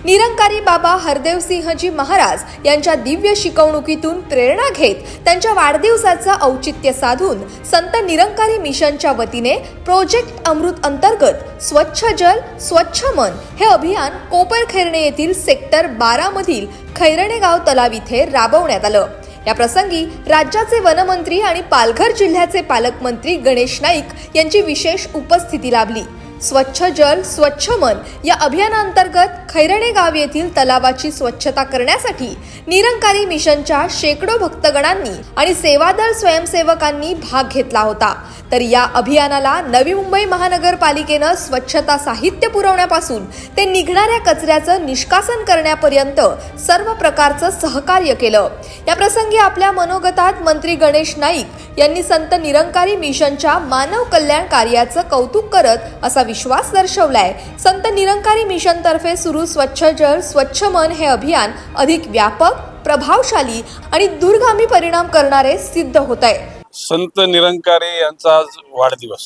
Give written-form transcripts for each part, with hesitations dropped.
निरंकारी बाबा हरदेवसिंहजी महाराज यांच्या दिव्य शिकवणुकीतून प्रेरणा घेत त्यांच्या वाढदिवसाचं औचित्य साधून संत निरंकारी मिशनच्या वतीने प्रोजेक्ट अमृत अंतर्गत स्वच्छ जल स्वच्छ मन हे अभियान कोपरखैरणे येथील सेक्टर 12 मधील खैरणे गाव तलाव इथे राबवण्यात आलं। या प्रसंगी राज्याचे वनमंत्री आणि पालघर जिल्ह्याचे पालकमंत्री गणेश नाईक यांची विशेष उपस्थिती लाभली। स्वच्छ जल स्वच्छ मन या अभियानांतर्गत खैरणे गाव येथील तलावाची स्वच्छता करण्यासाठी निरंकारी मिशनच्या शेकडो भक्तगणांनी आणि सेवादल स्वयंसेवकांनी भाग घेतला होता। तर या अभियानाला नवी मुंबई महानगरपालिकेने स्वच्छता साहित्य पुरवण्यापासून ते निघणाऱ्या कचऱ्याचं निष्कासन करण्यापर्यंत सर्व प्रकारचं सहकार्य केलं। या प्रसंगी आपल्या मनोगतात मंत्री गणेश नाईक यांनी संत निरंकारी मिशनच्या मानव कल्याण कार्याचं कौतुक करत असा विश्वास दर्शवलाय। संत निरंकारी मिशन तर्फे सुरू स्वच्छ जल स्वच्छ मन हे अभियान अधिक व्यापक, प्रभावशाली आणि दूरगामी परिणाम करणारे सिद्ध होत आहे। संत निरंकारी यांचा आज वाढदिवस।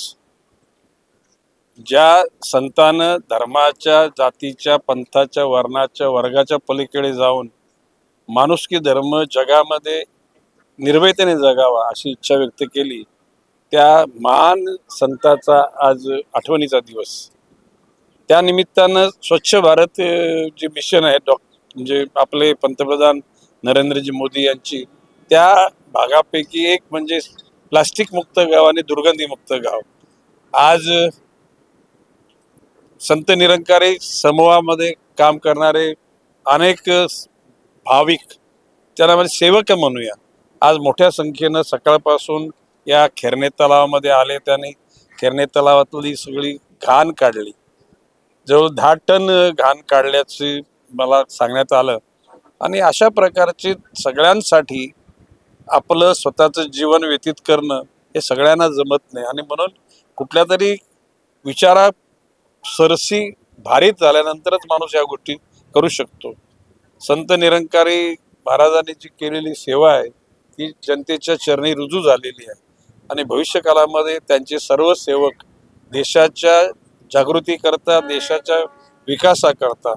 ज्या संतानं धर्माच्या, जातीच्या, पंथाच्या, वर्णाच्या, वर्गाच्या पलीकडे जाऊन माणुसकी धर्म जगामध्ये निर्भयतेने जगावा अशी इच्छा व्यक्त केली, त्या महान संताचा आज आठवणीचा दिवस। त्या निमित्तानं स्वच्छ भारत जे मिशन आहे म्हणजे आपले पंतप्रधान नरेंद्रजी मोदी यांची, त्या भागापैकी एक म्हणजे प्लास्टिक मुक्त गाव आणि दुर्गंधी मुक्त गाव। आज संत निरंकारी समूहामध्ये काम करणारे अनेक भाविक, त्यांना सेवक म्हणूया, आज मोठ्या संख्येनं सकाळपासून या खैरणे तलावामध्ये आले। त्यांनी खैरणे तलावातली सगळी घाण काढली। जवळ 10 टन घाण काढल्याचे मला सांगण्यात आलं। आणि अशा प्रकारचे सगळ्यांसाठी आपलं स्वतःचं जीवन व्यतीत करणं हे सगळ्यांना जमत नाही, आणि म्हणून कुठल्या तरी विचारा सरसी भारित झाल्यानंतरच माणूस या गोष्टी करू शकतो। संत निरंकारी महाराजांनी जी केलेली सेवा आहे ती जनतेच्या चरणी रुजू झालेली आहे, आणि भविष्य काळामध्ये त्यांचे सर्व सेवक देशाच्या जागृती करता, देशाच्या विकासाकरता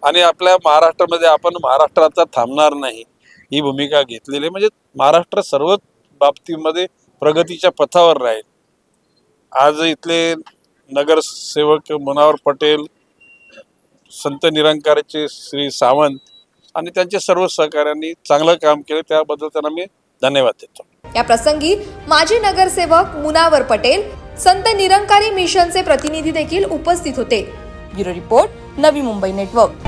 आणि आपल्या महाराष्ट्रामध्ये आपण महाराष्ट्राचा थांबणार नाही ही भूमिका घेतलेली, म्हणजे महाराष्ट्र सर्व बाबतीमध्ये प्रगतीच्या पथावर राहील। आज इथले नगरसेवक मुनावर पटेल, संत निरंकारीचे श्री सावंत आणि त्यांच्या सर्व सहकाऱ्यांनी चांगलं काम केलं, त्याबद्दल त्यांना मी धन्यवाद देतो। या प्रसंगी माजी नगरसेवक मुनावर पटेल, संत निरंकारी मिशनचे प्रतिनिधी देखील उपस्थित होते। Bureau report, Navi Mumbai network.